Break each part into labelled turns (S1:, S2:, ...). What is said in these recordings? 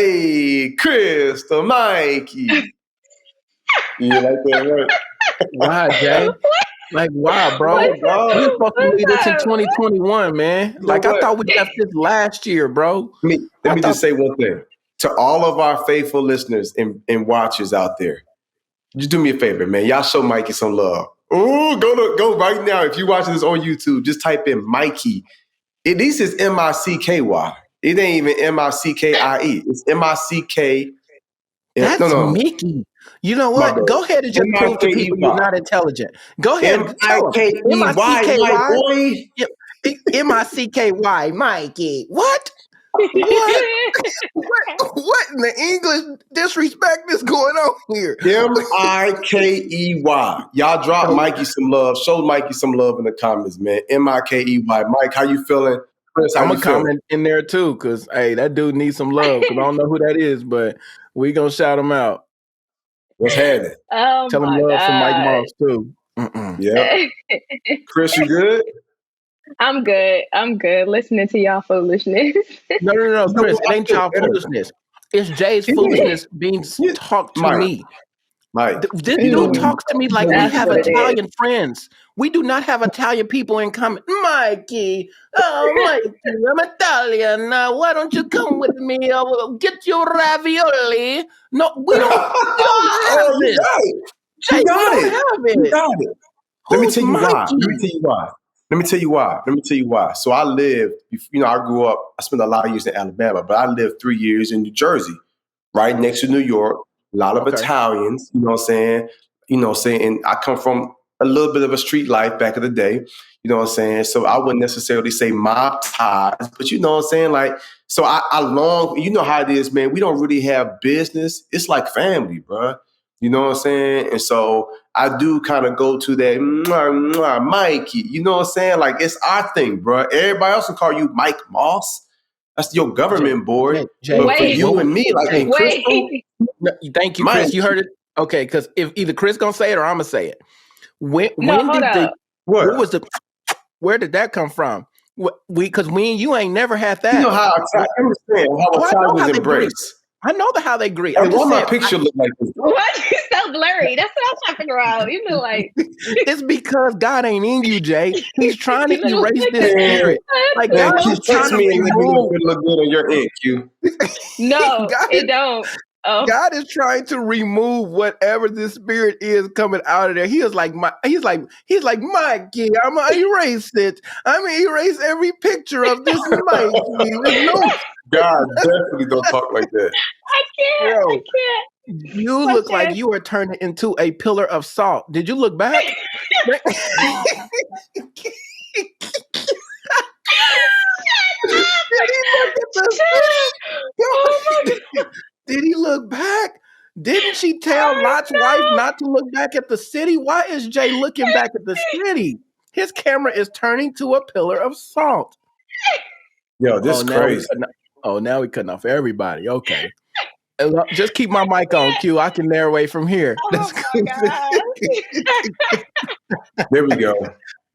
S1: Hey, Crystal, Mikey. You like that, right?
S2: Wow, Jay. Like, wow, bro. We're supposed to leave this in 2021, man.
S1: You know
S2: Like, I
S1: what?
S2: thought we left this last year, bro.
S1: Let me just say one thing. To all of our faithful listeners and watchers out there, just do me a favor, man. Y'all show Mikey some love. Oh, go right now. If you're watching this on YouTube, just type in Mikey. At least it's M-I-C-K-Y. It ain't even M-I-C-K-I-E. It's M-I-C-K.
S2: That's
S1: No.
S2: Mickey. You know
S1: My
S2: what?
S1: bad.
S2: Go ahead and just prove to people you're not intelligent. Go ahead and tell them.
S1: M-I-K-E-Y, my boy.
S2: M-I-C-K-Y, Mikey. What? What in the English disrespect is going on here?
S1: M-I-K-E-Y. Y'all drop Mikey some love. Show Mikey some love in the comments, man. M-I-K-E-Y. Mike, how you feeling? Chris,
S2: I'm going to comment in there too, because, hey, that dude needs some love, because I don't know who that is, but we going to shout him out.
S1: What's happening?
S3: Oh,
S2: tell him love from Mike Moss too.
S1: Yeah. Chris, you good?
S3: I'm good. Listening to y'all foolishness.
S2: No, Chris, it ain't y'all foolishness. It's Jay's foolishness being talked to me.
S1: Mike.
S2: This dude talks to me like we have Italian friends. We do not have Italian people in common. Mikey, Mikey, I'm Italian. Why don't you come with me? I'll get you ravioli. No, we don't have this. Jay, we don't have it.
S1: You got it. Let me tell you why. So I lived, I grew up, I spent a lot of years in Alabama, but I lived 3 years in New Jersey, right next to New York. A lot of Italians, you know what I'm saying? And I come from a little bit of a street life back in the day, you know what I'm saying? So I wouldn't necessarily say mob ties, but you know what I'm saying? Like, so I long, you know how it is, man. We don't really have business. It's like family, bro. You know what I'm saying? And so I do kind of go to that, Mikey, you know what I'm saying? Like, it's our thing, bro. Everybody else can call you Mike Moss. That's your government board.
S2: Jay,
S1: but for you and me, like, hey, Crystal.
S2: No, thank you, Chris. You heard it. Okay, because if either Chris gonna say it or I'm gonna say it. Where did that come from? Because we and you ain't never had that.
S1: You know how I understand how Italians embrace.
S2: I know how they agree.
S1: Hey, why my picture look like this?
S3: What? You're so blurry. That's what I was trying to figure out. You look like
S2: it's because God ain't in you, Jay. He's trying to erase this spirit. Like God is trying to remove.
S1: Look good on your end, Q.
S3: No, it don't. Oh.
S2: God is trying to remove whatever this spirit is coming out of there. He's like, Mikey, I'm gonna erase it. I'm gonna erase every picture of this Mikey.
S1: God definitely don't talk like that.
S3: I can't.
S2: You look like you are turning into a pillar of salt. Did you look back? Did he look back? Didn't she tell Lot's wife not to look back at the city? Why is Jay looking back at the city? His camera is turning to a pillar of salt.
S1: Yo, this is crazy.
S2: Now we cutting off everybody. Okay. Just keep my mic on, Q. I can narrate from here.
S3: Oh my God.
S1: There we go.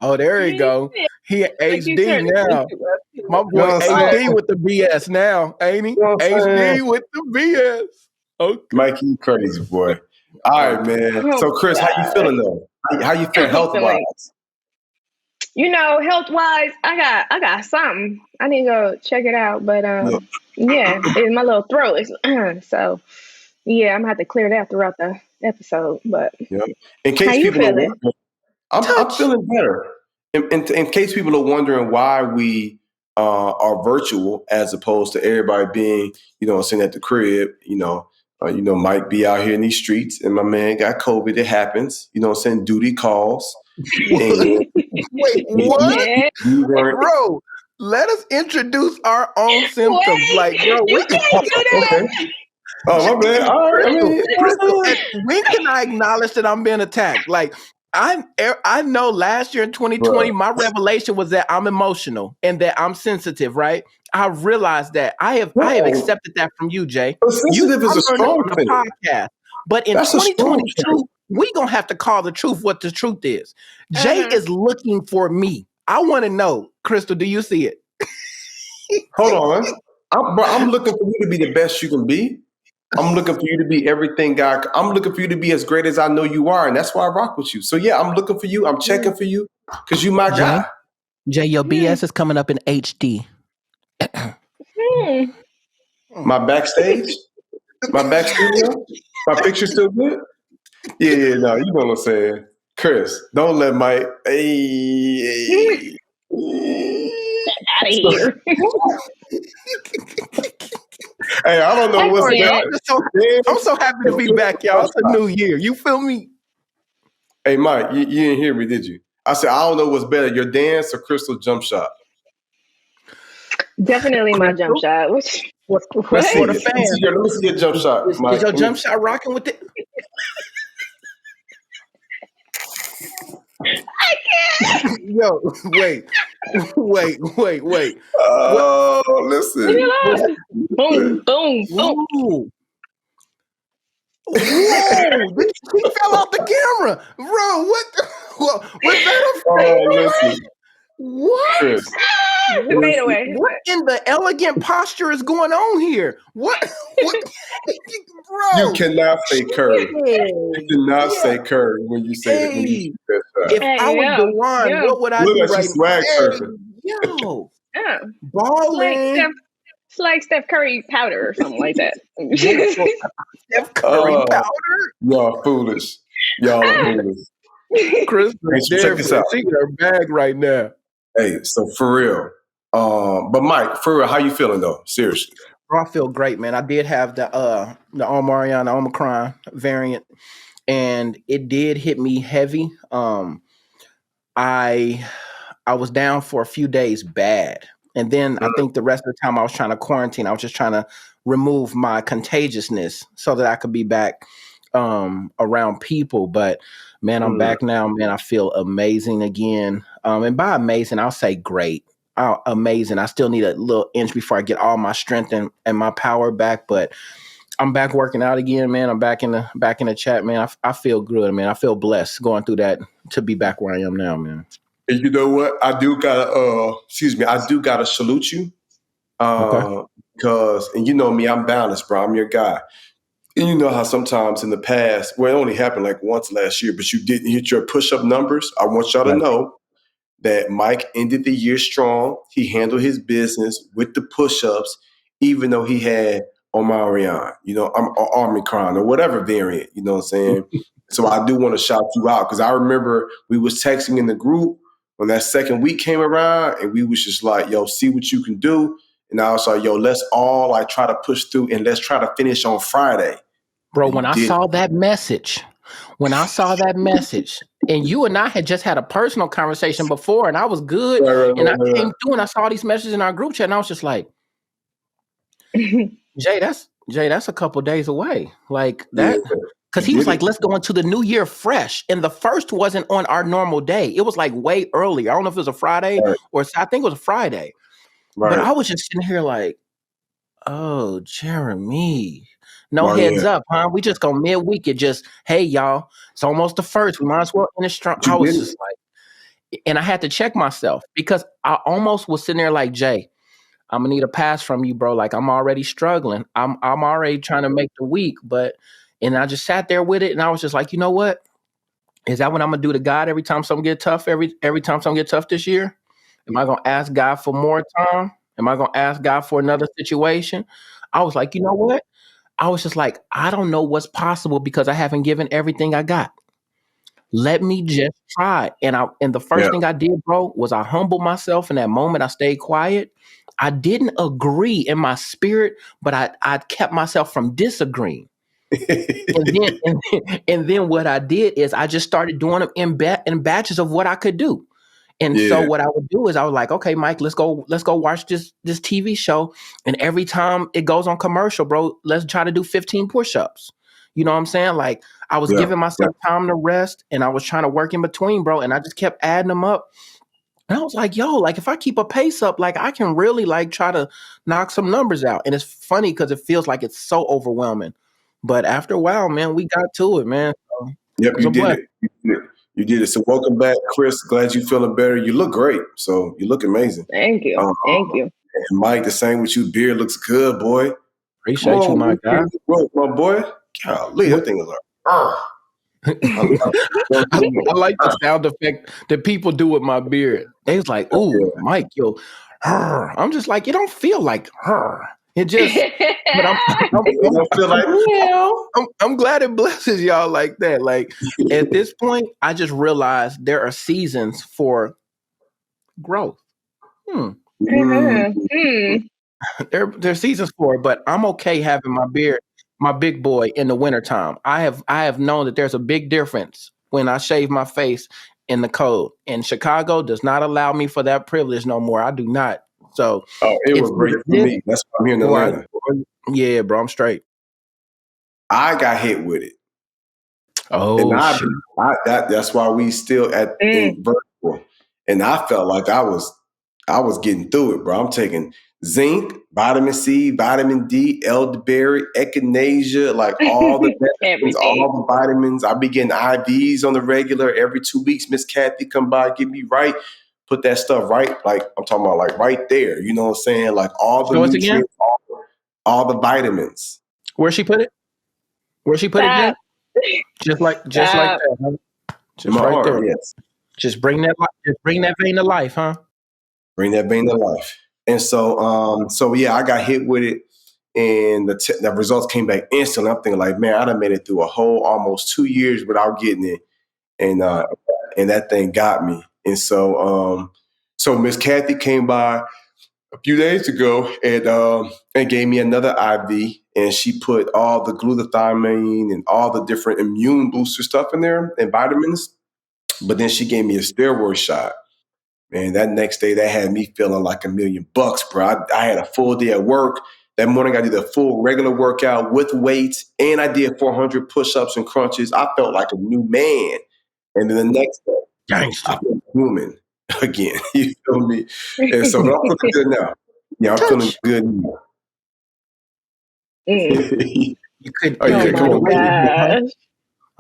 S2: Oh, there you go. He HD now. My boy HD with the BS now, ain't he? HD with the BS. Okay.
S1: Mikey, you crazy, boy. All right, man. So, Chris, how you feeling though? How you feel health-wise?
S3: Health-wise, I got something. I need to go check it out. But it's my little throat is so yeah, I'm gonna have to clear that throughout the episode. But
S1: in case people are wondering, I'm feeling better. In case people are wondering why we are virtual as opposed to everybody being, sitting at the crib, Mike be out here in these streets and my man got COVID. It happens, send duty calls.
S2: Wait, what? Bro, let us introduce our own symptoms. Bro, we
S3: can't do that.
S1: Oh, my bad. All right.
S2: Crystal, when can I acknowledge that I'm being attacked? I know last year in 2020, my revelation was that I'm emotional and that I'm sensitive, right? I realized that I have accepted that from you, Jay.
S1: Sensitive is a strong thing.
S2: Podcast. But in 2022, we're going to have to call the truth what the truth is. Jay is looking for me. I want to know, Crystal, do you see it?
S1: Hold on. I'm looking for you to be the best you can be. I'm looking for you to be everything God. I'm looking for you to be as great as I know you are, and that's why I rock with you. So yeah, I'm looking for you. I'm checking for you because you my guy.
S2: Jay, your BS is coming up in HD.
S1: My backstage, my back studio, my picture still good. Yeah, no, you know what I'm saying, Chris. Don't let Mike. Hey.
S3: Out of here.
S1: Hey, I don't know what's better.
S2: I'm so happy to be back, y'all. It's a new year. You feel me?
S1: Hey, Mike, you didn't hear me, did you? I said, I don't know what's better, your dance or Crystal jump shot.
S3: Definitely my jump shot. What?
S1: Let's see the fans. Let me see your jump shot, Mike.
S2: Is your jump shot rocking with it?
S3: I can't.
S2: Yo, wait.
S1: Oh, listen.
S3: Boom, boom, boom.
S2: Ooh. Whoa! He fell off the camera, bro. What? Was that a fake?
S1: Listen.
S2: What?
S1: Chris,
S3: Fade away.
S2: What in the elegant posture is going on here? What? Bro,
S1: you cannot say curve. You cannot say curve when you say that. When you shoot that shot.
S2: If I was Dewan, what would I
S1: Look
S2: do
S1: at you swag surfing.
S2: Yo,
S3: Yeah.
S2: balling.
S3: It's like Steph Curry powder or something like that.
S2: Steph Curry powder?
S1: Y'all foolish. Y'all are foolish.
S2: Chris,
S1: check this out.
S2: She in her bag right now.
S1: Hey, so for real. But Mike, for real, how you feeling though? Seriously.
S2: Bro, I feel great, man. I did have the Omicron variant, and it did hit me heavy. I was down for a few days bad. And then I think the rest of the time I was trying to quarantine. I was just trying to remove my contagiousness so that I could be back around people. But man, I'm back now. Man, I feel amazing again. And by amazing, I'll say great. Amazing. I still need a little inch before I get all my strength and my power back. But I'm back working out again, man. I'm back in the chat, man. I feel good, man. I feel blessed going through that to be back where I am now, man.
S1: And you know what? I do gotta salute you. Because, and you know me, I'm balanced, bro. I'm your guy. And you know how sometimes in the past, well, it only happened like once last year, but you didn't hit your push-up numbers. I want y'all to know that Mike ended the year strong. He handled his business with the push-ups, even though he had Omicron, Omicron or whatever variant, you know what I'm saying? So I do want to shout you out because I remember we was texting in the group when that second week came around and we was just like, yo, see what you can do. And I was like, yo, let's all like try to push through and let's try to finish on Friday.
S2: Bro, when I saw that message, and you and I had just had a personal conversation before, and I was good, and I came through and I saw these messages in our group chat, and I was just like, Jay, that's a couple days away. Like that, because he was like, let's go into the new year fresh. And the first wasn't on our normal day. It was like way earlier. I don't know if it was a Friday or I think it was a Friday. Right. But I was just sitting here like, oh, Jeremy. No heads up, huh? We just go midweek. It just, hey, y'all, it's almost the first. We might as well finish strong. I was just like, and I had to check myself because I almost was sitting there like, Jay, I'm gonna need a pass from you, bro. Like I'm already struggling. I'm already trying to make the week, and I just sat there with it, and I was just like, you know what? Is that what I'm gonna do to God every time something get tough? Every time something get tough this year? Am I gonna ask God for more time? Am I gonna ask God for another situation? I was like, you know what? I was just like, I don't know what's possible because I haven't given everything I got. Let me just try. And the first thing I did, bro, was I humbled myself in that moment. I stayed quiet. I didn't agree in my spirit, but I kept myself from disagreeing. and then what I did is I just started doing them in batches of what I could do. And so what I would do is I was like, okay, Mike, let's go watch this TV show. And every time it goes on commercial, bro, let's try to do 15 push-ups. You know what I'm saying? Like I was giving myself time to rest and I was trying to work in between, bro. And I just kept adding them up. And I was like, yo, like if I keep a pace up, like I can really like try to knock some numbers out. And it's funny because it feels like it's so overwhelming. But after a while, man, we got to it, man. So,
S1: yep, you did it. You did it. So welcome back, Chris. Glad you're feeling better. You look great. So you look amazing.
S3: Thank you. Thank you.
S1: And Mike, the same with you. Beard looks good, boy.
S2: Appreciate you, my guy.
S1: My boy. Golly, that thing is like,
S2: I like the sound effect that people do with my beard. They was like, "Ooh, Mike, yo." I'm just like, it don't feel like her. It just, but I'm glad it blesses y'all like that. Like at this point, I just realized there are seasons for growth. There's seasons for it, but I'm okay having my beard, my big boy, in the wintertime. I have known that there's a big difference when I shave my face in the cold. And Chicago does not allow me for that privilege no more. I do not. So
S1: it was great for me. That's why I'm here in Atlanta.
S2: Yeah, bro, I'm straight.
S1: I got hit with it.
S2: Oh,
S1: and that's why we still in virtual. And I felt like I was getting through it, bro. I'm taking zinc, vitamin C, vitamin D, elderberry, echinacea, like all the medicines, all the vitamins. I be getting IVs on the regular every 2 weeks. Miss Kathy come by, get me right, put that stuff right. Like I'm talking about, like right there. You know what I'm saying? Like all the nutrients, all the vitamins.
S2: Where she put it? Where she put it, Jay? Just like that. Huh? Just
S1: my
S2: right
S1: heart,
S2: there.
S1: yes.
S2: Just bring that vein to life, huh?
S1: Bring that vein to life. And so yeah, I got hit with it, and the results came back instantly. I'm thinking like, man, I done made it through a whole almost 2 years without getting it, and that thing got me. And so Miss Kathy came by a few days ago and gave me another IV, and she put all the glutathione and all the different immune booster stuff in there and vitamins. But then she gave me a steroid shot. Man, that next day, that had me feeling like $1 million, bro. I had a full day at work. That morning, I did a full regular workout with weights, and I did 400 push-ups and crunches. I felt like a new man. And then the next day, I felt human again. You feel me? And so, but I'm feeling good now. Yeah, I'm feeling good now.
S2: You could.
S3: Come on.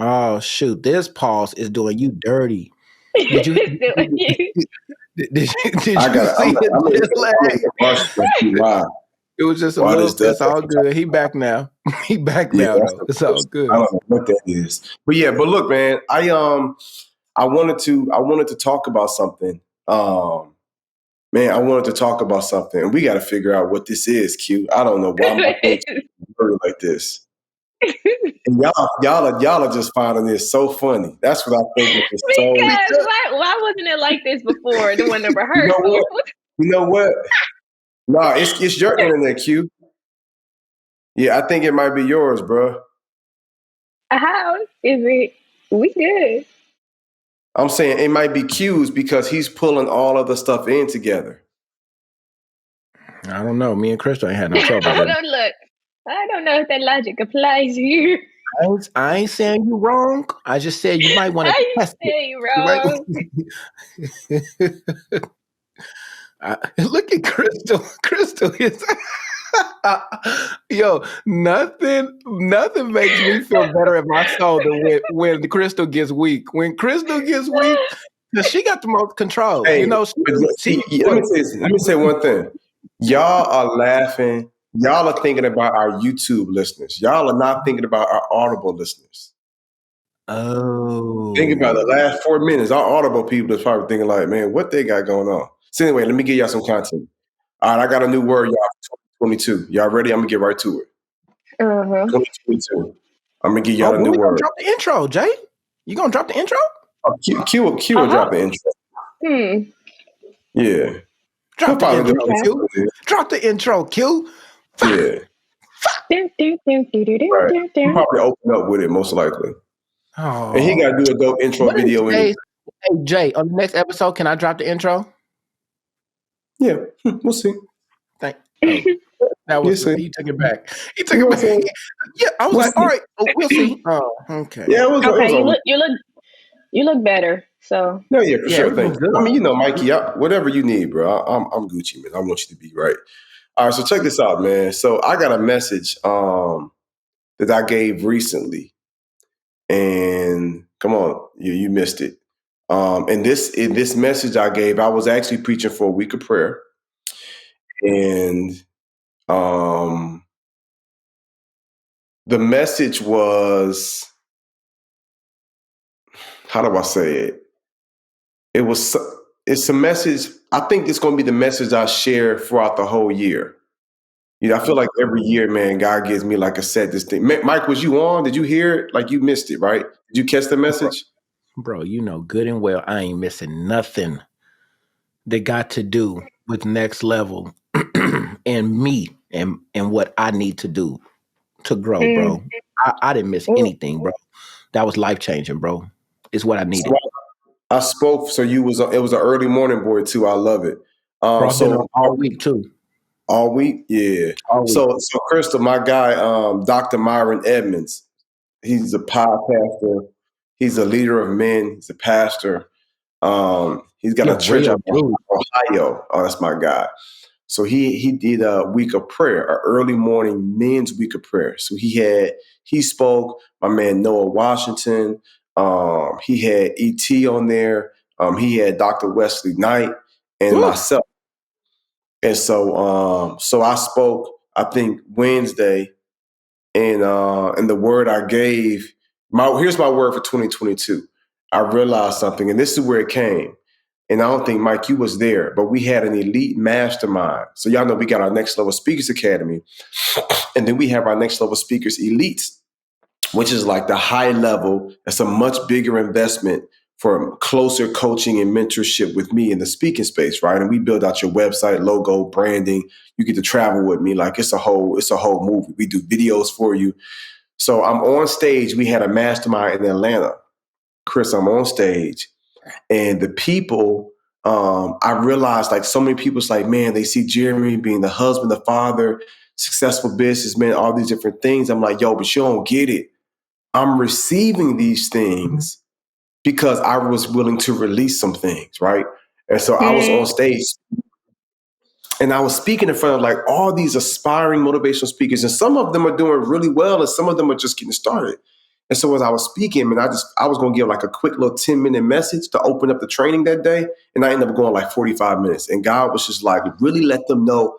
S2: Oh shoot! This pause is doing you dirty. Did you? Did you see it? It was just a little. It's all good. He back now. He back now though. It's all good.
S1: I don't know what that is, but yeah. But look, man, I wanted to talk about something. Man, I wanted to talk about something, and we got to figure out what this is. Q. I don't know why my thing's like this. And y'all are just finding this so funny. That's what I think.
S3: Because why wasn't it like this before during the rehearsal?
S1: You know what? No, it's your internet, Q. Yeah, I think it might be yours, bro.
S3: How is it? We good.
S1: I'm saying it might be Q's because he's pulling all of the stuff in together.
S2: I don't know. Me and Crystal ain't had no trouble.
S3: Look, I don't know if that logic applies here.
S2: I ain't saying you wrong. I just said you might want to test
S3: it.
S2: You wrong. Look at Crystal. Crystal is yo. Nothing makes me feel better in my soul than when Crystal gets weak. When Crystal gets weak, because she got the most control.
S1: Hey,
S2: let
S1: me say one thing. Y'all are laughing. Y'all are thinking about our YouTube listeners. Y'all are not thinking about our Audible listeners.
S2: Oh.
S1: Think about the last 4 minutes. Our Audible people is probably thinking like, man, what they got going on? So anyway, let me give y'all some content. All right, I got a new word, y'all, for 2022. Y'all ready? I'm going to get right to it. 2022. I'm going to give y'all a new word.
S2: Drop the intro, Jay. You going to drop the intro?
S1: Q will drop the intro. Yeah.
S2: Drop the intro, Q. Drop the intro, Q.
S1: Yeah. Right. He'll probably open up with it, most likely. Oh. And he got to do a dope intro video.
S2: Hey, Jay, on the next episode, can I drop the intro?
S1: Yeah, we'll see.
S2: That was he took it back. He took it back. Yeah, I was like, all right, we'll see. Oh, okay.
S1: Yeah, it was
S3: okay. You look better. So
S1: yeah, for sure. Thank you. I mean, you know, Mikey, whatever you need, bro. I'm Gucci, man. I want you to be right. All right, so check this out, man. So I got a message that I gave recently, and come on, you missed it. In this message I gave, I was actually preaching for a week of prayer. And um, the message was, how do I say it? It was, it's a message. I think it's going to be the message I share throughout the whole year. I feel like every year, man, God gives me like a set this thing. Mike, was you on? Did you hear it? Like you missed it, right? Did you catch the message?
S2: Bro, you know good and well I ain't missing nothing that got to do with next level and me and what I need to do to grow, bro. I didn't miss anything, bro. That was life changing, bro. It's what I needed.
S1: So I spoke. So it was an early morning boy too. I love it.
S2: Bro, I've been on
S1: So
S2: all week too.
S1: all week, yeah.
S2: All week.
S1: So Crystal, my guy, Dr. Myron Edmonds, he's a podcaster. He's a leader of men. He's a pastor. He's got
S2: He
S1: a
S2: a
S1: church
S2: real
S1: up in
S2: dude.
S1: Ohio. Oh, that's my guy. So he did a week of prayer, an early morning men's week of prayer. So he spoke. My man Noah Washington. He had ET on there. He had Dr. Wesley Knight and
S2: Woo.
S1: myself. And so I spoke. I think Wednesday, and the word I gave. Here's my word for 2022. I realized something, and this is where it came. And I don't think, Mike, you was there, but we had an elite mastermind. So y'all know we got our Next Level Speakers Academy, and then we have our Next Level Speakers Elites, which is like the high level. It's a much bigger investment for closer coaching and mentorship with me in the speaking space, right? And we build out your website, logo, branding. You get to travel with me. Like it's a whole movie. We do videos for you. So I'm on stage. We had a mastermind in Atlanta. Chris, I'm on stage. And the people, I realized like so many people's like, man, they see Jeremy being the husband, the father, successful businessman, all these different things. I'm like, yo, but you don't get it. I'm receiving these things because I was willing to release some things, right? And so I was on stage and I was speaking in front of like all these aspiring motivational speakers, and some of them are doing really well, and some of them are just getting started. And so as I was speaking, man, I was going to give like a quick little 10-minute message to open up the training that day, and I ended up going like 45 minutes. And God was just like, really let them know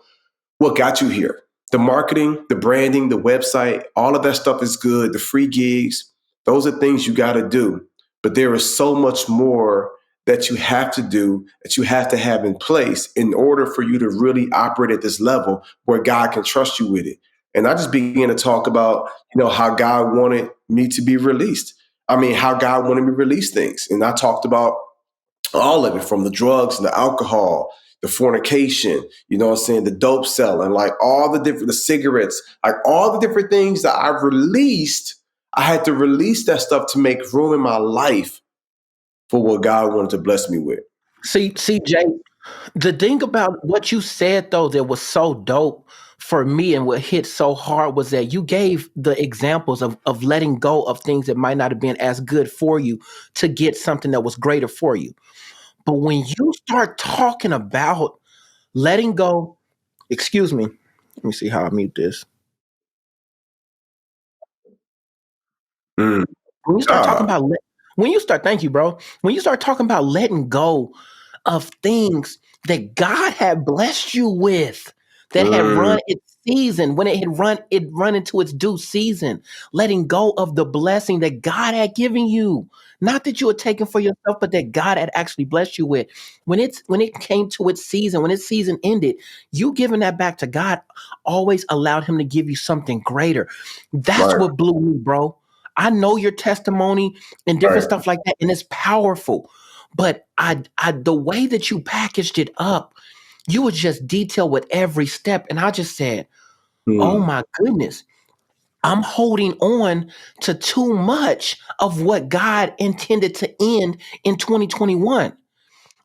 S1: what got you here. The marketing, the branding, the website, all of that stuff is good. The free gigs, those are things you got to do. But there is so much more that you have to do, that you have to have in place in order for you to really operate at this level where God can trust you with it. And I just began to talk about, how God wanted me to be released. I mean, how God wanted me to release things. And I talked about all of it, from the drugs and the alcohol, the fornication, what I'm saying, the dope selling, like the cigarettes, like all the different things that I've released. I had to release that stuff to make room in my life for what God wanted to bless me with.
S2: See, Jay, the thing about what you said though that was so dope for me and what hit so hard was that you gave the examples of letting go of things that might not have been as good for you to get something that was greater for you. But when you start talking about letting go, excuse me, let me see how I mute this.
S1: Mm.
S2: When you start talking about, thank you, bro. When you start talking about letting go of things that God had blessed you with, that had run its season, when it run into its due season, letting go of the blessing that God had given you, not that you had taken for yourself, but that God had actually blessed you with. When it came to its season, when its season ended, you giving that back to God always allowed Him to give you something greater. That's
S1: Right.
S2: what blew me, bro. I know your testimony and different stuff like that, and it's powerful. But the way that you packaged it up, you would just detail with every step. And I just said, oh my goodness, I'm holding on to too much of what God intended to end in 2021.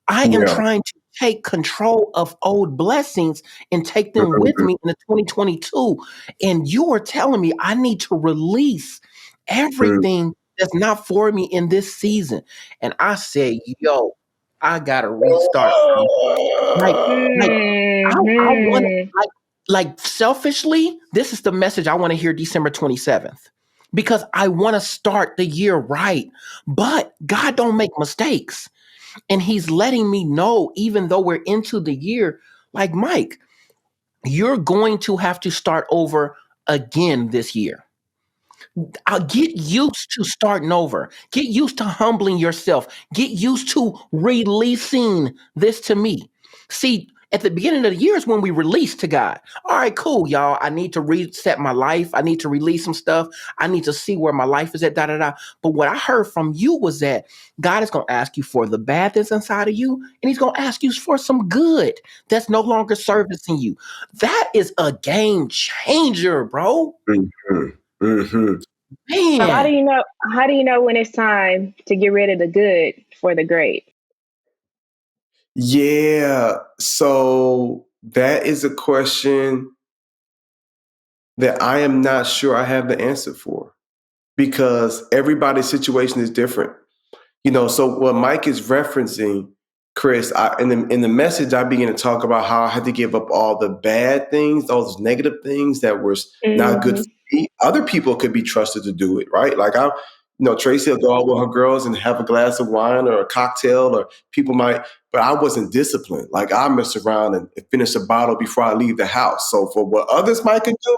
S2: I am
S1: Yeah.
S2: trying to take control of old blessings and take them with me into 2022. And you are telling me I need to release everything that's not for me in this season. And I said, yo, I gotta restart, bro. Like, like I want like selfishly, this is the message I want to hear December 27th. Because I want to start the year right. But God don't make mistakes. And He's letting me know, even though we're into the year, like Mike, you're going to have to start over again this year. I'll get used to starting over. Get used to humbling yourself. Get used to releasing this to me. See, at the beginning of the year is when we release to God. All right, cool, y'all. I need to reset my life. I need to release some stuff. I need to see where my life is at, da da da. But what I heard from you was that God is going to ask you for the bad that's inside of you, and He's going to ask you for some good that's no longer servicing you. That is a game changer, bro.
S1: Mm-hmm. Mm-hmm.
S3: So how do
S2: Man.
S3: you know? How do you know when it's time to get rid of the good for the great?
S1: Yeah. So that is a question that I am not sure I have the answer for because everybody's situation is different. So what Mike is referencing, Chris, in the message, I began to talk about how I had to give up all the bad things, all those negative things that were not good
S3: Mm-hmm.
S1: for me. Other people could be trusted to do it, right? Like Tracy will go out with her girls and have a glass of wine or a cocktail, or people might, but I wasn't disciplined. Like I mess around and finish a bottle before I leave the house. So for what others might could do,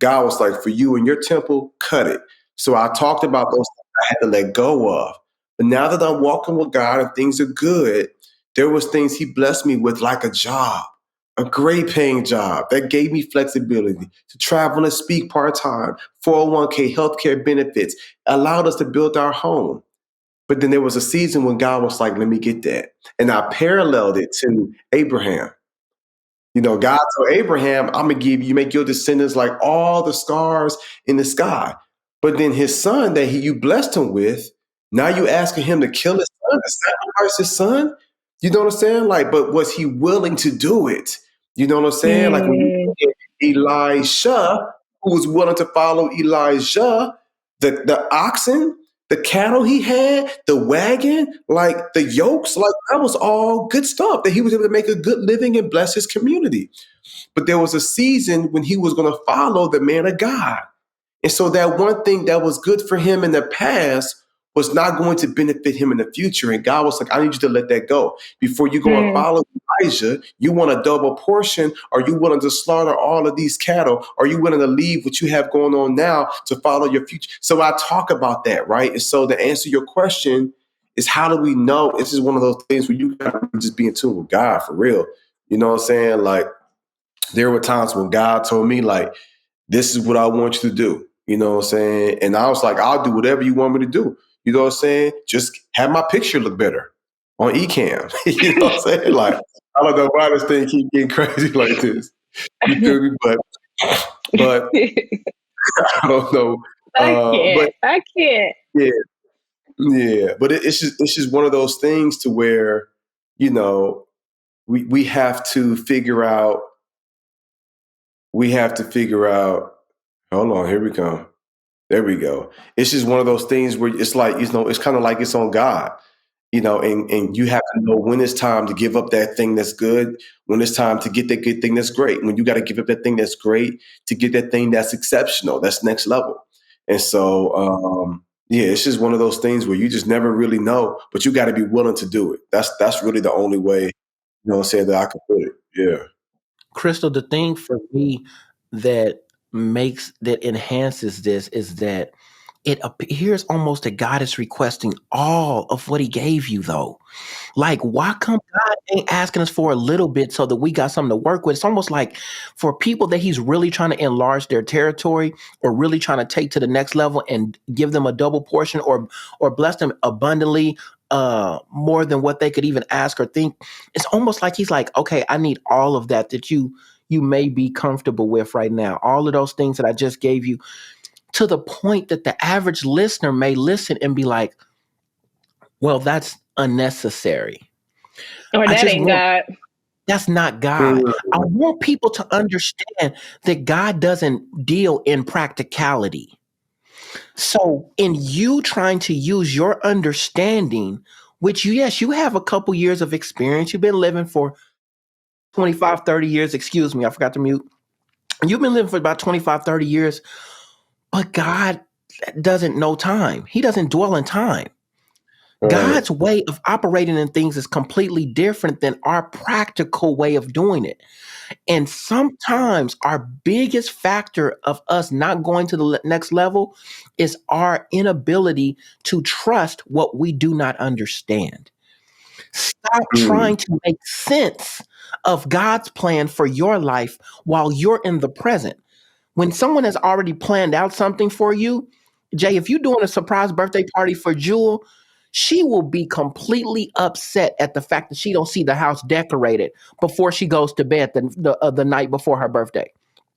S1: God was like, for you and your temple, cut it. So I talked about those things I had to let go of. But now that I'm walking with God and things are good, there was things He blessed me with, like a job, a great paying job that gave me flexibility to travel and speak part time, 401k, healthcare benefits, allowed us to build our home. But then there was a season when God was like, let me get that. And I paralleled it to Abraham. God told Abraham, I'm going to give you, make your descendants like all the stars in the sky. But then his son that you blessed him with, now you asking him to kill his son, to sacrifice his son? You know what I'm saying? Like, but was he willing to do it? You know what I'm saying? Like when you
S3: Mm,
S1: look at Elisha, who was willing to follow Elijah, the oxen, the cattle he had, the wagon, like the yokes, like that was all good stuff that he was able to make a good living and bless his community. But there was a season when he was going to follow the man of God. And so that one thing that was good for him in the past was not going to benefit him in the future. And God was like, I need you to let that go. Before you go and
S3: mm,
S1: follow Elijah, you want a double portion? Are you willing to slaughter all of these cattle? Are you willing to leave what you have going on now to follow your future? So I talk about that, right? And so to answer your question is, how do we know? This is one of those things where you gotta just be in tune with God for real. You know what I'm saying? Like there were times when God told me, like, this is what I want you to do. You know what I'm saying? And I was like, I'll do whatever you want me to do. You know what I'm saying? Just have my picture look better on Ecamm. You know what I'm saying? Like, I don't know why this thing keep getting crazy like this. You feel me? But I don't know.
S3: I
S1: But
S3: can't. I can't.
S1: yeah, yeah. But it's just one of those things to where, you know, we have to figure out, we have to figure out, hold on, here we come. There we go. It's just one of those things where it's like, it's kind of like it's on God, and you have to know when it's time to give up that thing that's good, when it's time to get that good thing that's great, when you got to give up that thing that's great to get that thing that's exceptional, that's next level. And so, yeah, it's just one of those things where you just never really know, but you got to be willing to do it. That's really the only way, I'm saying, that I can put it. Yeah.
S2: Crystal, the thing for me that enhances this is that it appears almost that God is requesting all of what He gave you, though. Like, why come God ain't asking us for a little bit so that we got something to work with? It's almost like for people that He's really trying to enlarge their territory or really trying to take to the next level and give them a double portion or bless them abundantly, more than what they could even ask or think. It's almost like He's like, okay, I need all of that you may be comfortable with right now. All of those things that I just gave you, to the point that the average listener may listen and be like, well, that's unnecessary.
S3: Or
S2: I
S3: that
S2: just
S3: ain't
S2: want
S3: God.
S2: That's not God. I
S1: Mhm.
S2: want people to understand that God doesn't deal in practicality. So, in you trying to use your understanding, which yes, you have a couple years of experience, you've been living for 25, 30 years. Excuse me, I forgot to mute. You've been living for about 25, 30 years, but God doesn't know time. He doesn't dwell in time.
S1: Right.
S2: God's way of operating in things is completely different than our practical way of doing it. And sometimes our biggest factor of us not going to the next level is our inability to trust what we do not understand. Stop
S1: Mm.
S2: trying to make sense of God's plan for your life while you're in the present. When someone has already planned out something for you, Jay, if you're doing a surprise birthday party for Jewel, she will be completely upset at the fact that she don't see the house decorated before she goes to bed the night before her birthday.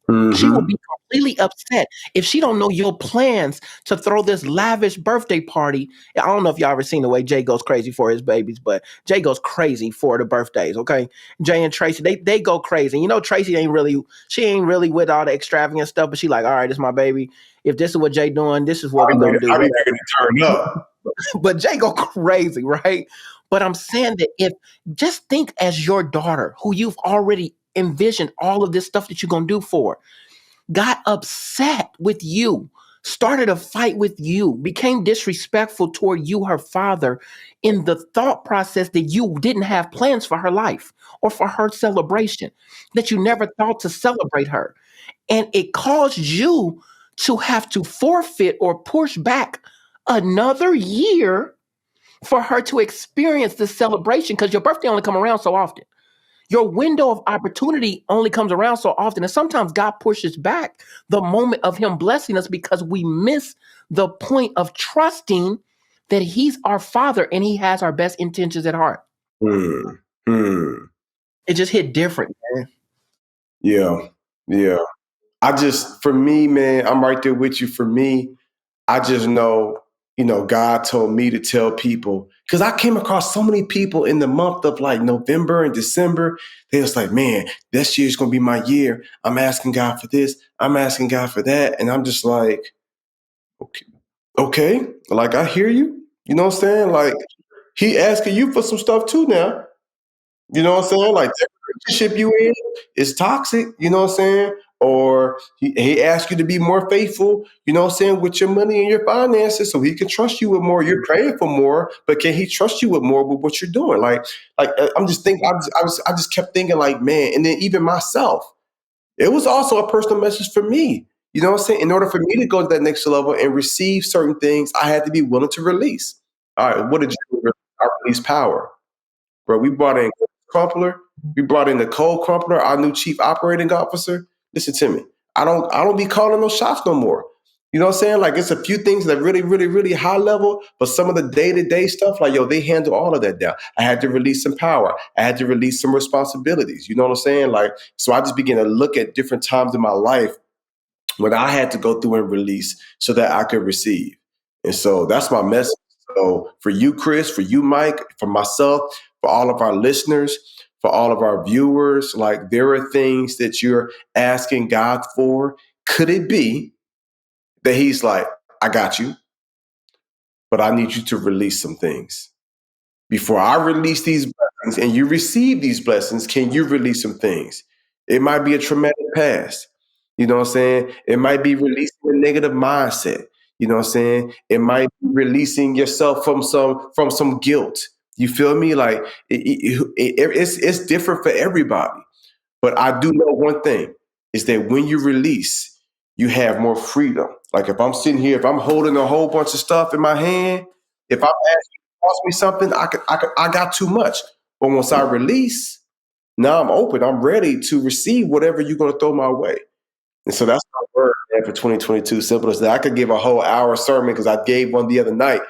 S2: She will
S1: Mm-hmm.
S2: be completely upset if she don't know your plans to throw this lavish birthday party. I don't know if y'all ever seen the way Jay goes crazy for his babies, but Jay goes crazy for the birthdays, okay? Jay and Tracy, they go crazy. You know, Tracy she ain't really with all the extravagant stuff, but she like, all right, this is my baby. If this is what Jay doing, this is what we gonna do.
S1: I be ready to turn up.
S2: But Jay go crazy, right? But I'm saying that if just think as your daughter, who you've already envisioned all of this stuff that you're gonna do for, got upset with you, started a fight with you, became disrespectful toward you, her father, in the thought process that you didn't have plans for her life or for her celebration, that you never thought to celebrate her. And it caused you to have to forfeit or push back another year for her to experience this celebration because your birthday only come around so often. Your window of opportunity only comes around so often. And sometimes God pushes back the moment of Him blessing us because we miss the point of trusting that He's our Father and He has our best intentions at heart.
S1: Mm. Mm.
S2: It just hit different, man.
S1: Yeah. Yeah. For me, man, I'm right there with you. For me, I just know, God told me to tell people because I came across so many people in the month of like November and December. They was like, man, this year's going to be my year. I'm asking God for this. I'm asking God for that. And I'm just like, okay, okay. Like, I hear you. You know what I'm saying? Like, he asking you for some stuff too now. You know what I'm saying? Like that relationship you in is toxic, you know what I'm saying? Or he asks you to be more faithful, you know what I'm saying, with your money and your finances so he can trust you with more. You're praying for more, but can he trust you with more with what you're doing? I'm just thinking, I just kept thinking like, man, and then even myself, it was also a personal message for me. You know what I'm saying? In order for me to go to that next level and receive certain things, I had to be willing to release. All right, what did you release? I release power. Bro, we brought in Crumpler. We brought in Nicole Crumpler, our new chief operating officer. Listen to me. I don't be calling no shots no more. You know what I'm saying? Like it's a few things that really, really, really high level, but some of the day-to-day stuff, like they handle all of that down. I had to release some power. I had to release some responsibilities. You know what I'm saying? Like, so I just began to look at different times in my life when I had to go through and release so that I could receive. And so that's my message. So for you, Chris, for you, Mike, for myself, for all of our listeners, for all of our viewers, like there are things that you're asking God for. Could it be that He's like, I got you, but I need you to release some things? Before I release these blessings and you receive these blessings, can you release some things? It might be a traumatic past. You know what I'm saying? It might be releasing a negative mindset. You know what I'm saying? It might be releasing yourself from some guilt. You feel me? Like it's different for everybody. But I do know one thing is that when you release, you have more freedom. Like if I'm sitting here, if I'm holding a whole bunch of stuff in my hand, if I'm asking you to cost me something, I got too much. But once I release, now I'm open. I'm ready to receive whatever you're going to throw my way. And so that's my word, man, for 2022. Simple as that. I could give a whole hour sermon because I gave one the other night.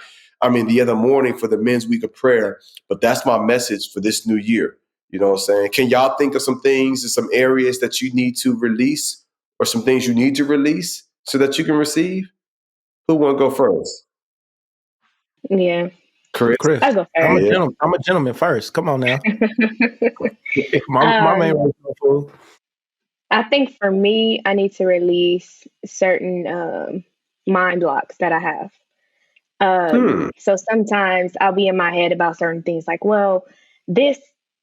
S1: I mean, the other morning for the men's week of prayer. But that's my message for this new year. You know what I'm saying? Can y'all think of some things and some areas that you need to release or some things you need to release so that you can receive? Who want to go first?
S3: Yeah,
S1: Chris?
S2: Chris,
S3: I'll go first.
S1: Yeah.
S2: I'm a gentleman first. Come on now. My man
S3: um,
S2: was no fool.
S3: I think for me, I need to release certain mind blocks that I have.
S1: Hmm.
S3: So sometimes I'll be in my head about certain things like, well, this,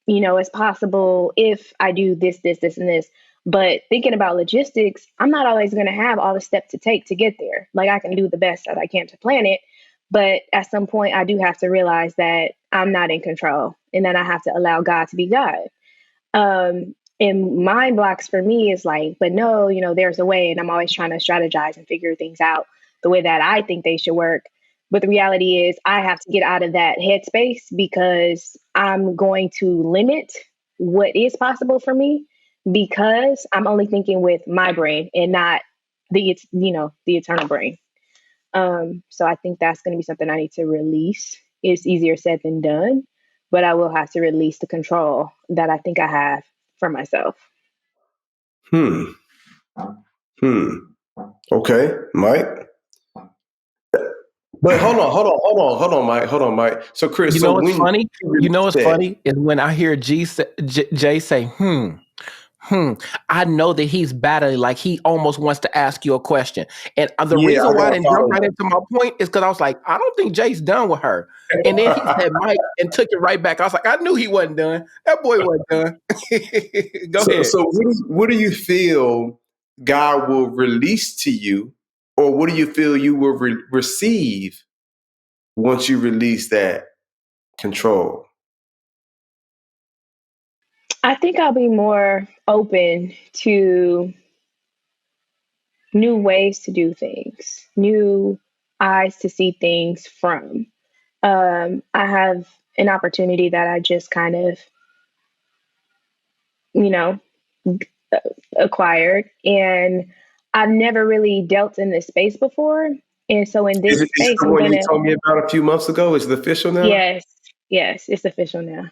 S3: is possible if I do this, this, this, and this. But thinking about logistics, I'm not always going to have all the steps to take to get there. Like I can do the best that I can to plan it, But at some point, I do have to realize that I'm not in control and that I have to allow God to be God. And mind blocks for me is like, but no, there's a way. And I'm always trying to strategize and figure things out the way that I think they should work. But the reality is, I have to get out of that headspace because I'm going to limit what is possible for me because I'm only thinking with my brain and not the eternal brain. So I think that's going to be something I need to release. It's easier said than done, but I will have to release the control that I think I have for myself.
S1: Okay, Mike. But hold on, Mike. So Chris,
S2: what's funny? What's funny is when I hear Jay say, I know that he's battling, like he almost wants to ask you a question. And the reason why I didn't jump right into my point is because I was like, I don't think Jay's done with her. And then he said Mike and took it right back. I was like, I knew he wasn't done. That boy wasn't done. Go ahead.
S1: So what do you feel God will release to you, or what do you feel you will receive once you release that control?
S3: I think I'll be more open to new ways to do things, new eyes to see things from. I have an opportunity that I just kind of, acquired, and I've never really dealt in this space before. And so in this space,
S1: the one you told me about a few months ago? Is it official now?
S3: Yes, it's official now.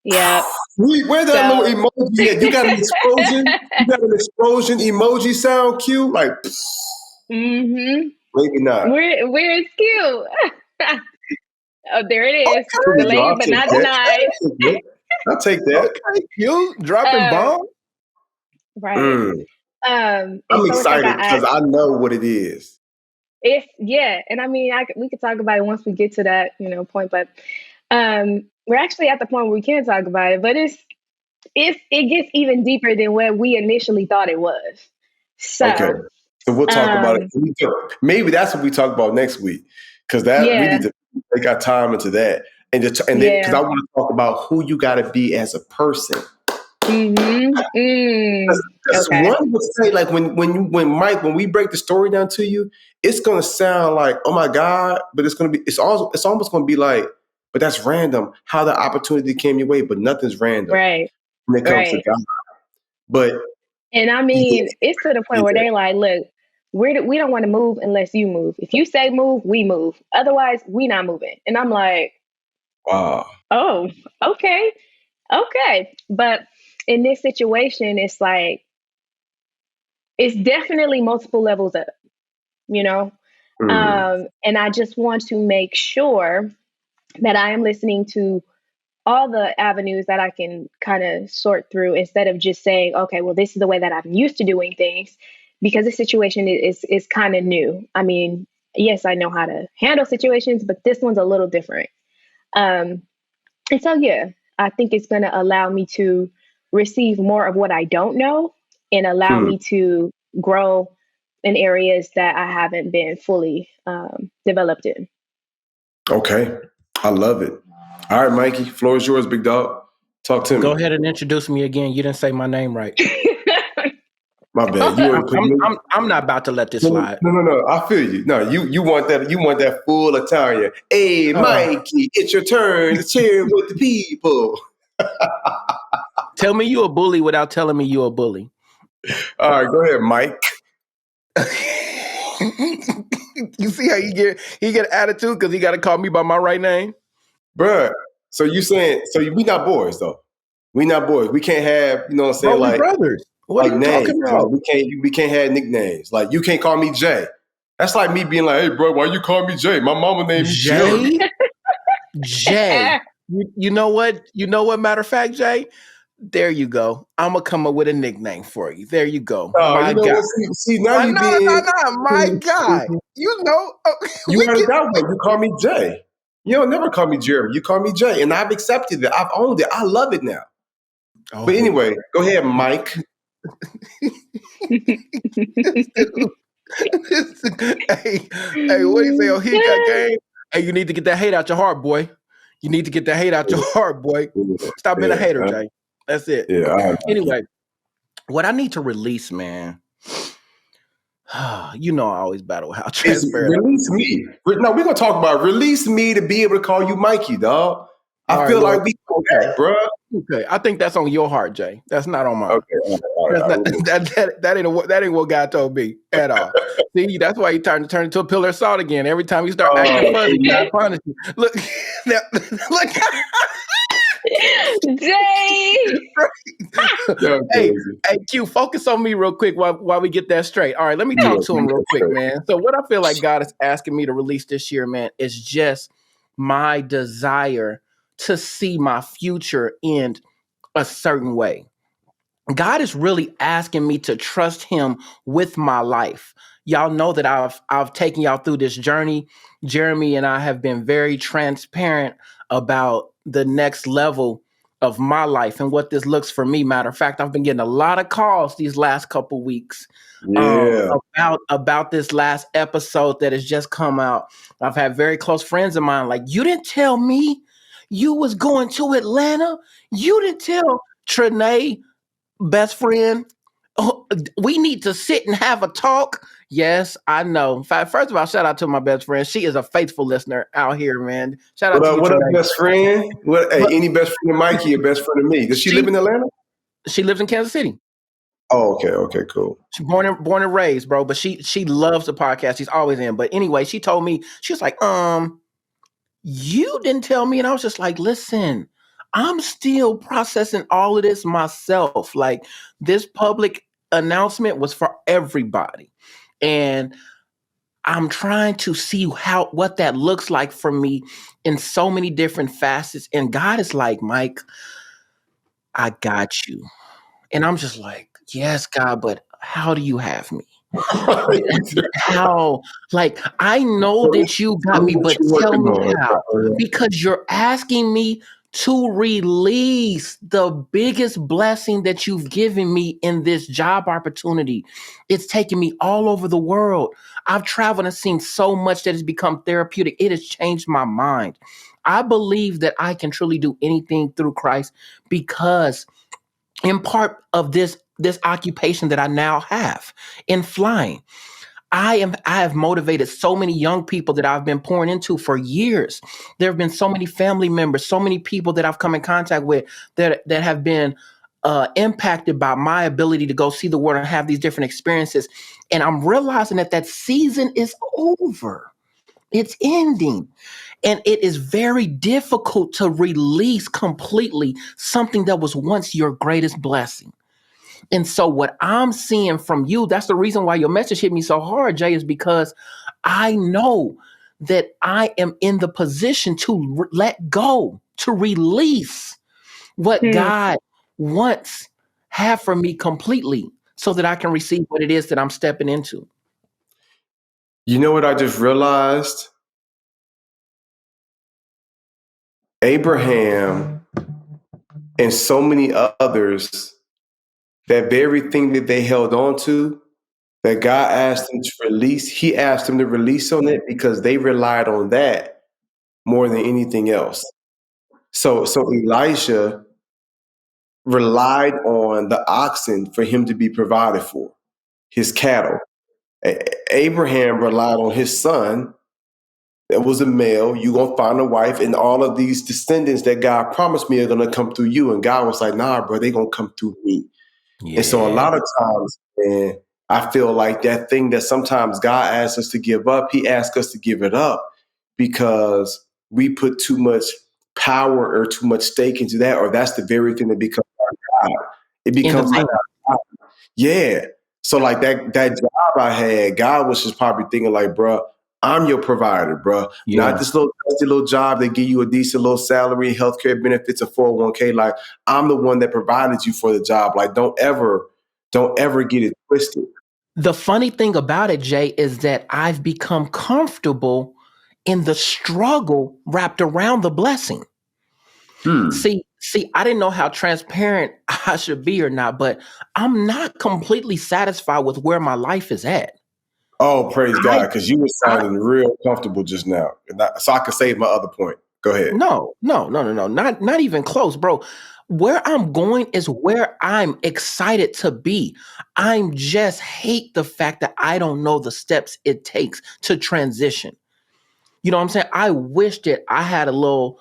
S3: Yeah.
S1: Where's that little emoji at? You got an explosion? You got an explosion emoji sound cue? Like, maybe not.
S3: Where is cute? Oh, there it is. Okay. Delayed but not denied.
S1: I'll take that.
S2: Okay, you dropping bombs.
S3: Right.
S1: I'm excited because I know what it is.
S3: And I mean, we could talk about it once we get to that, point. But we're actually at the point where we can talk about it. But it gets even deeper than what we initially thought it was. So,
S1: okay. So we'll talk about it. Maybe that's what we talk about next week, because we need to take our time into that, and because I want to talk about who you got to be as a person.
S3: Okay.
S1: One would say, like when Mike, when we break the story down to you, it's gonna sound like, oh my God, but it's almost gonna be like, but that's random how the opportunity came your way, but nothing's random,
S3: right?
S1: When it comes to God,
S3: and I mean, it's to the point where they're like, look, we don't want to move unless you move. If you say move, we move. Otherwise, we not moving. And I'm like,
S1: wow.
S3: Oh, okay. But in this situation, it's like, it's definitely multiple levels up, and I just want to make sure that I am listening to all the avenues that I can kind of sort through instead of just saying, okay, well, this is the way that I'm used to doing things, because the situation is kind of new. I mean, yes, I know how to handle situations, but this one's a little different. And so, I think it's going to allow me to receive more of what I don't know and allow me to grow in areas that I haven't been fully developed in.
S1: Okay. I love it. All right, Mikey, floor is yours, big dog. Talk to me.
S2: Go ahead and introduce me again. You didn't say my name right.
S1: My bad.
S2: I'm not about to let this slide.
S1: No. I feel you. No, you want that. You want that full Italian. Hey, Mikey, it's your turn to cheer with the people.
S2: Tell me you a bully without telling me you a bully.
S1: All right, go ahead, Mike.
S2: You see how he get attitude because he got to call me by my right name,
S1: bruh. So you saying we not boys though? We not boys. We can't have what I'm saying, like
S2: brothers. What are you talking about?
S1: Like we can't have nicknames. Like you can't call me Jay. That's like me being like, hey, bro, why you call me Jay? My mama named me Jeremy.
S2: Jay. You know what? Matter of fact, Jay. There you go. I'm gonna come up with a nickname for you. There you go.
S1: My God. See, now you
S2: my God. You
S1: heard that one. You call me Jay. You don't never call me Jeremy. You call me Jay, and I've accepted it. I've owned it. I love it now. Oh. But anyway, go ahead, Mike.
S2: What do you say? Oh, he got game. Hey, you need to get that hate out your heart, boy. You need to get that hate out your heart, boy. Stop being a hater, Jay. That's it. Anyway, what I need to release, man. You know I always battle how transparent.
S1: Release me. No, we're gonna talk about release me to be able to call you Mikey, dog. I feel
S2: Lord.
S1: like we okay, bro.
S2: Okay, I think that's on your heart, Jay. That's not on mine.
S1: Okay, all right.
S2: That ain't what God told me at all. See, that's why he turn into a pillar of salt again. Every time you start acting fuzzy, God punish you. Look, look.
S3: Jay.
S2: Hey, Q, focus on me real quick while we get that straight. All right, let me talk to him real quick, man. So what I feel like God is asking me to release this year, man, is just my desire to see my future in a certain way. God is really asking me to trust him with my life. Y'all know that I've taken y'all through this journey. Jeremy and I have been very transparent about the next level of my life and what this looks for me. Matter of fact, I've been getting a lot of calls these last couple weeks about this last episode that has just come out. I've had very close friends of mine like, you didn't tell me you was going to Atlanta. You didn't tell Trinae, best friend. Oh, we need to sit and have a talk. Yes, I know. First of all, shout out to my best friend. She is a faithful listener out here, man. Shout out to you.
S1: What up, best friend? Any best friend of Mikey or best friend of me? Does she live in Atlanta?
S2: She lives in Kansas City.
S1: Oh, okay, cool.
S2: She's born and raised, bro. But she loves the podcast. She's always in. But anyway, she told me, she was like, you didn't tell me. And I was just like, listen, I'm still processing all of this myself. Like, this public announcement was for everybody. And I'm trying to see what that looks like for me in so many different facets. And God is like, Mike, I got you. And I'm just like, yes, God, but how do you have me? How? Like, I know that you got me, but tell me how. Because you're asking me to release the biggest blessing that you've given me in this job opportunity. It's taken me all over the world. I've traveled and seen so much that has become therapeutic. It has changed my mind. I believe that I can truly do anything through Christ because in part of this occupation that I now have in flying, I have motivated so many young people that I've been pouring into for years. There have been so many family members, so many people that I've come in contact with that have been impacted by my ability to go see the world and have these different experiences. And I'm realizing that season is over. It's ending. And it is very difficult to release completely something that was once your greatest blessing. And so what I'm seeing from you, that's the reason why your message hit me so hard, Jay, is because I know that I am in the position to let go, to release what God wants have for me completely so that I can receive what it is that I'm stepping into.
S1: You know what I just realized? Abraham and so many others, that very thing that they held on to, that God asked them to release, he asked them to release on it because they relied on that more than anything else. So Elijah relied on the oxen for him to be provided for, his cattle. Abraham relied on his son. That was a male. You're going to find a wife, and all of these descendants that God promised me are going to come through you. And God was like, nah, bro, they're going to come through me. Yeah. And so a lot of times, man, I feel like that thing that sometimes God asks us to give up, he asks us to give it up because we put too much power or too much stake into that, or that's the very thing that becomes our God. It becomes our God. Yeah. So like that job I had, God was just probably thinking like, bro, I'm your provider, bro. Yeah. Not this little job that give you a decent little salary, healthcare benefits, and 401k. Like, I'm the one that provided you for the job. Like, don't ever get it twisted.
S2: The funny thing about it, Jay, is that I've become comfortable in the struggle wrapped around the blessing. See, I didn't know how transparent I should be or not, but I'm not completely satisfied with where my life is at.
S1: Oh, praise
S2: I,
S1: God, because you were
S2: I,
S1: sounding real comfortable just now. So I can save my other point. Go ahead.
S2: no, not even close, bro. Where I'm going is where I'm excited to be. I'm just hate the fact that I don't know the steps it takes to transition. You know what I'm saying? I wish that I had a little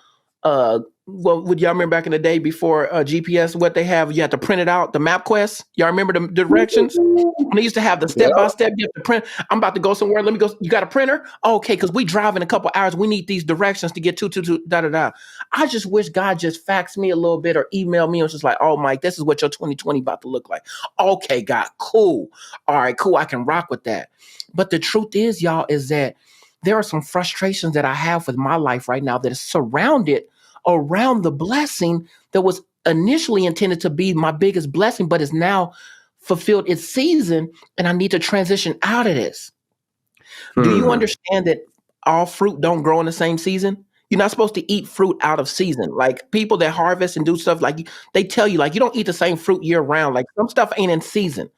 S2: well, would y'all remember back in the day before GPS, what they have, you had to print it out, the map quest? Y'all remember the directions? When they used to have the
S1: Yeah.
S2: step by step, you have to print. I'm about to go somewhere. Let me go. You got a printer? Okay, because we drive in a couple hours. We need these directions to get to da da da. I just wish God just faxed me a little bit or emailed me and was just like, oh, Mike, this is what your 2020 about to look like. Okay, God, cool. All right, cool. I can rock with that. But the truth is, y'all, is that there are some frustrations that I have with my life right now that is surrounded around the blessing that was initially intended to be my biggest blessing, but is now fulfilled its season, and I need to transition out of this. Do you
S1: Hmm.
S2: understand that all fruit don't grow in the same season? You're not supposed to eat fruit out of season. Like people that harvest and do stuff, like they tell you, like you don't eat the same fruit year round. Like some stuff ain't in season.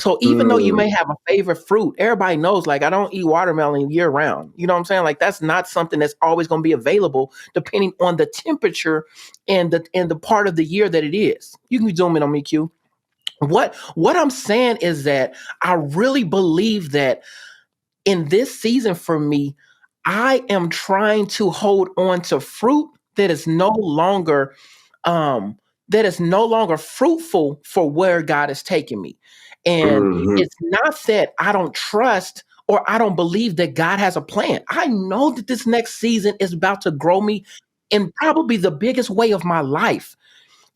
S2: So even though you
S1: Hmm.
S2: may have a favorite fruit, everybody knows, like I don't eat watermelon year round. You know what I'm saying? Like that's not something that's always going to be available depending on the temperature and the part of the year that it is. You can zoom in on me, Q. What I'm saying is that I really believe that in this season for me, I am trying to hold on to fruit that is no longer um fruitful for where God is taking me. And
S1: Hmm.
S2: it's not that I don't trust or I don't believe that God has a plan. I know that this next season is about to grow me in probably the biggest way of my life.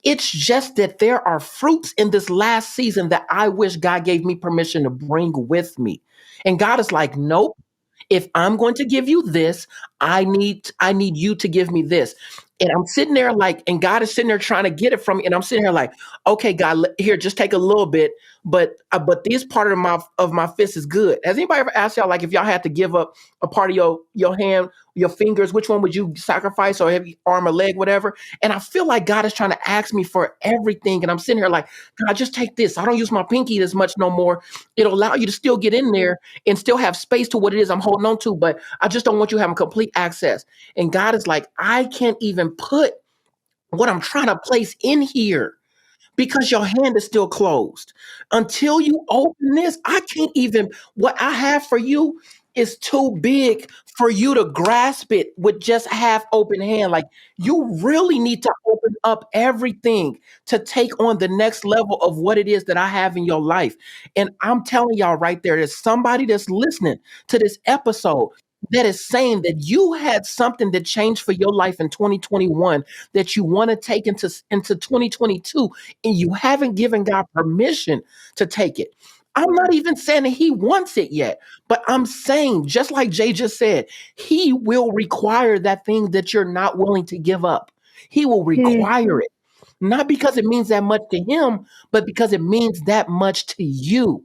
S2: It's just that there are fruits in this last season that I wish God gave me permission to bring with me. And God is like, nope. If I'm going to give you this, I need you to give me this. And I'm sitting there like, and God is sitting there trying to get it from me. And I'm sitting here like, okay, God, here, just take a little bit. But this part of my fist is good. Has anybody ever asked y'all like if y'all had to give up a part of your hand, your fingers, which one would you sacrifice or have you arm or leg, whatever? And I feel like God is trying to ask me for everything. And I'm sitting here like, God, just take this. I don't use my pinky as much no more. It'll allow you to still get in there and still have space to what it is I'm holding on to, but I just don't want you having complete access. And God is like, I can't even put what I'm trying to place in here because your hand is still closed. Until you open this, I can't even, what I have for you is too big for you to grasp it with just half open hand. Like you really need to open up everything to take on the next level of what it is that I have in your life. And I'm telling y'all right there, there's somebody that's listening to this episode that is saying that you had something that changed for your life in 2021 that you want to take into 2022 and you haven't given God permission to take it. I'm not even saying that he wants it yet, but I'm saying, just like Jay just said, he will require that thing that you're not willing to give up. He will
S3: Hmm.
S2: require it, not because it means that much to him, but because it means that much to you.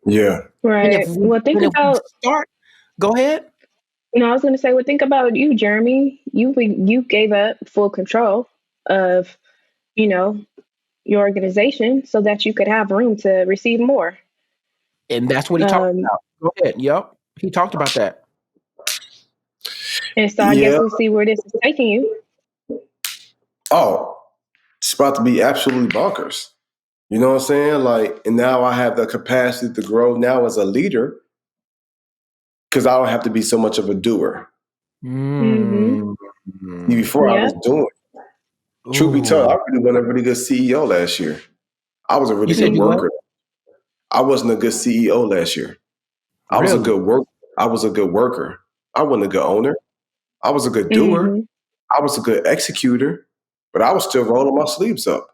S1: Yeah.
S2: And
S3: Right. Well, think
S2: if we
S3: about.
S2: start, go ahead.
S3: I was going to say, well, think about you, Jeremy. You gave up full control of, you know, your organization so that you could have room to receive more.
S2: And that's what he talked
S3: Um,
S2: about. Go ahead. Yep. He talked about that.
S3: and so I guess
S1: Yeah.
S3: we'll see where this is taking you.
S1: Oh, it's about to be absolutely bonkers. You know what I'm saying? Like, and now I have the capacity to grow now as a leader because I don't have to be so much of a doer.
S3: Mm-hmm.
S2: Mm.
S1: Before I was
S3: Yep.
S1: doing. Truth be told, I
S2: Ooh.
S1: really wasn't a really good CEO last year. I was a
S2: You
S1: really good
S2: said you what?
S1: worker. I wasn't a good CEO last year. I was a
S2: Really?
S1: good worker. I was a good worker. I wasn't a good owner. I was a good doer.
S3: Mm-hmm.
S1: I was a good executor, but I was still rolling my sleeves up.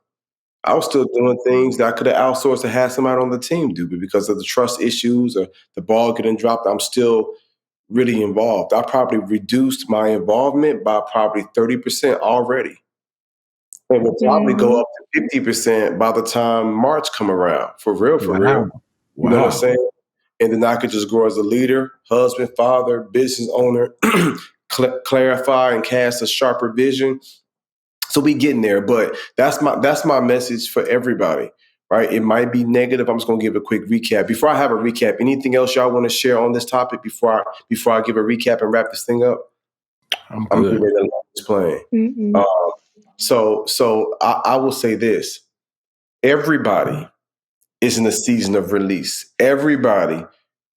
S1: I was still doing things that I could have outsourced to have somebody on the team do, but because of the trust issues or the ball getting dropped, I'm still really involved. I probably reduced my involvement by probably 30% already. And will probably go
S3: Mm-hmm.
S1: up to 50% by the time March come around. For real, for real.
S2: Wow.
S1: You know what I'm
S2: Wow.
S1: saying? And then I could just grow as a leader, husband, father, business owner, clarify and cast a sharper vision. So we getting there, but that's my message for everybody, right? It might be negative. I'm just going to give a quick recap. Before I have a recap, anything else y'all want to share on this topic before I give a recap and wrap this thing up?
S2: I'm good.
S1: I'm ready to land this plane.
S3: Mm-hmm.
S1: So I will say this. Everybody is in a season of release. Everybody,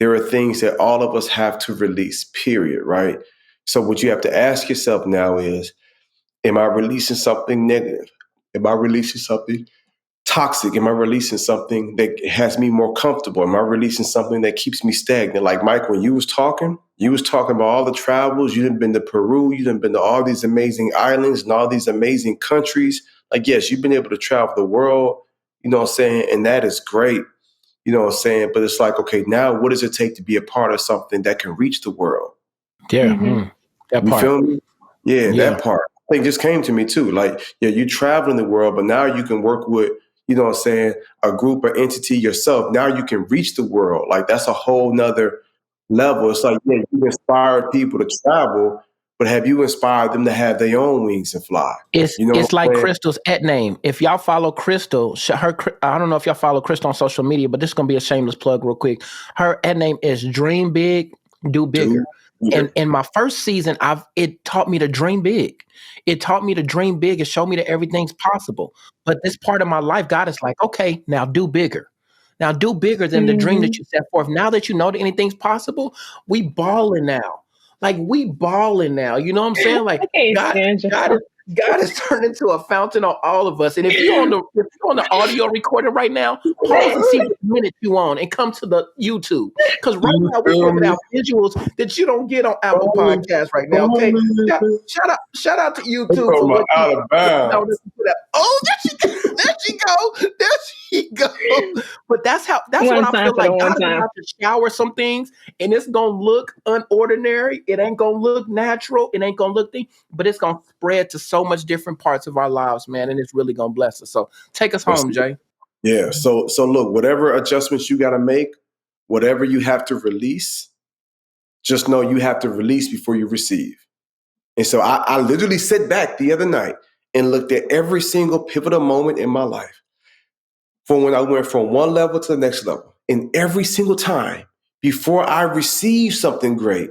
S1: there are things that all of us have to release, period, right? So what you have to ask yourself now is, am I releasing something negative? Am I releasing something toxic? Am I releasing something that has me more comfortable? Am I releasing something that keeps me stagnant? Like Mike, when you was talking about all the travels. You done been to Peru. You done been to all these amazing islands and all these amazing countries. Like, yes, you've been able to travel the world, you know what I'm saying? And that is great, you know what I'm saying? But it's like, okay, now what does it take to be a part of something that can reach the world?
S2: Yeah.
S3: Mm-hmm.
S2: That
S1: You
S2: part.
S1: feel me? Yeah, that part. I think just came to me too. Like, yeah, you traveling the world, but now you can work with, you know what I'm saying, a group or entity yourself. Now you can reach the world. Like, that's a whole nother level. It's like, yeah, you inspired people to travel, but have you inspired them to have their own wings and fly? You know
S2: It's
S1: what I'm
S2: like
S1: saying?
S2: Crystal's at name. If y'all follow Crystal, I don't know if y'all follow Crystal on social media, but this is gonna be a shameless plug real quick. Her at name is Dream Big, Do Bigger. And in my first season, it taught me to dream big. It taught me to dream big and show me that everything's possible. But this part of my life, God is like, okay, now do bigger. Now do bigger than the dream that you set forth. Now that you know that anything's possible, we balling now. Like we balling now. You know what I'm saying? Like
S3: I can't
S2: God,
S3: stand you.
S2: God has turned into a fountain on all of us. And if you're on the audio recording right now, pause and see what minute you on and come to the YouTube. Because right now we're giving out visuals that you don't get on Apple Podcasts right now. Okay. Shout out to YouTube for what
S1: out of bounds.
S2: Oh, there she go. There she go. But that's
S3: One
S2: what I
S3: time
S2: feel
S3: for the
S2: like.
S3: one
S2: God is
S3: time.
S2: about to shower some things, and it's gonna look unordinary. It ain't gonna look natural. It ain't gonna look thing, but it's gonna spread to so much different parts of our lives, man, and it's really gonna bless us. So take us home, Jay.
S1: Yeah. So look, whatever adjustments you got to make, whatever you have to release, just know you have to release before you receive. And so I literally sat back the other night and looked at every single pivotal moment in my life from when I went from one level to the next level. And every single time before I received something great,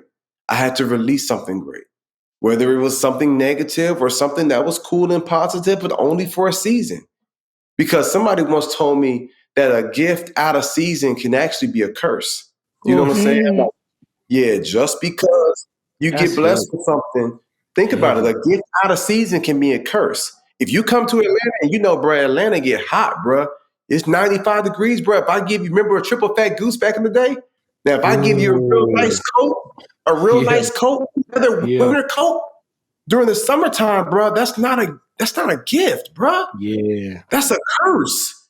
S1: I had to release something great. Whether it was something negative or something that was cool and positive, but only for a season. Because somebody once told me that a gift out of season can actually be a curse. Do you know what I'm saying?
S3: Mm.
S1: Like, yeah, just because you
S2: That's
S1: get blessed
S2: heavy.
S1: with something, think about it.
S2: Heavy.
S1: A gift out of season can be a curse. If you come to Atlanta and you know, bro, Atlanta get hot, bro. It's 95 degrees, bro. If I give you, remember a triple fat goose back in the day? Now, if I give you a real nice
S2: Ooh.
S1: coat,
S2: Yeah.
S1: another
S2: Yeah.
S1: winter coat during the summertime, bro, that's not a gift, bro.
S2: Yeah.
S1: That's a curse.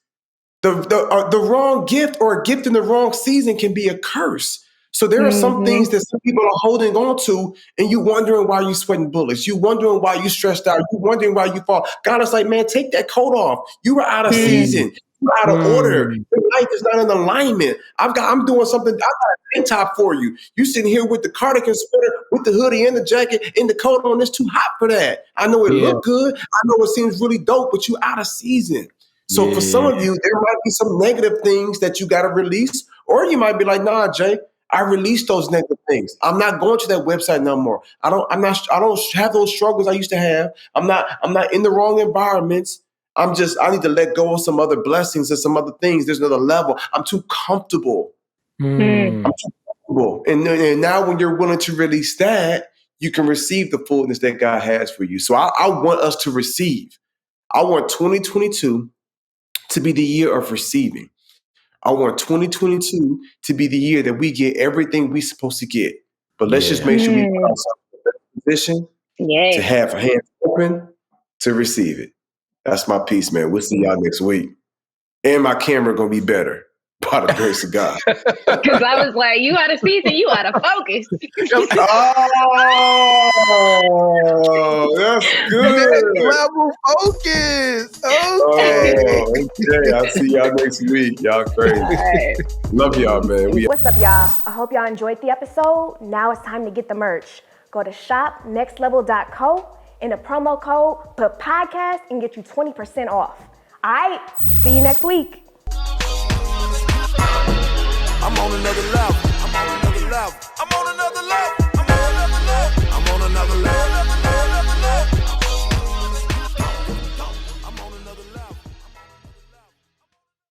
S1: The wrong gift or a gift in the wrong season can be a curse. So there are some
S3: Mm-hmm.
S1: things that some people are holding on to, and you wondering why you sweating bullets. You wondering why you stressed out. You wondering why you fall. God is like, man, take that coat off. You were out of
S2: Mm.
S1: season. You're out of order.
S2: Mm.
S1: Your life is not in alignment. I'm doing something. I got a tank top for you. You sitting here with the cardigan sweater, with the hoodie and the jacket and the coat on. It's too hot for that. I know it
S2: Yeah.
S1: look good. I know it seems really dope, but you out of season. So for some
S2: Yeah.
S1: of you, there might be some negative things that you got to release, or you might be like, "Nah, Jay, I released those negative things. I'm not going to that website no more. I don't have those struggles I used to have. I'm not in the wrong environments. I need to let go of some other blessings and some other things. There's another level. I'm too comfortable.
S3: Mm.
S1: I'm
S2: Mm.
S1: too comfortable. And now when you're willing to release that, you can receive the fullness that God has for you. So I want us to receive. I want 2022 to be the year of receiving. I want 2022 to be the year that we get everything we're supposed to get. But let's just
S2: Yeah.
S1: make sure we put
S3: Mm.
S1: ourselves in the best position to
S3: Yes.
S1: have hands open to receive it. That's my piece, man. We'll see y'all next week. And my camera gonna be better by the grace of God.
S3: Because I was like, you out of season, you out of focus.
S1: Oh, that's
S2: Next
S1: good.
S2: level focus. Okay.
S1: Oh, okay. I'll see y'all next week. Y'all crazy.
S3: All right.
S1: Love y'all, man.
S4: What's up, y'all? I hope y'all enjoyed the episode. Now it's time to get the merch. Go to shopnextlevel.co. In the promo code, put podcast and get you 20% off. All right, see you next week.
S5: another level. I'm on another level. I'm on another level.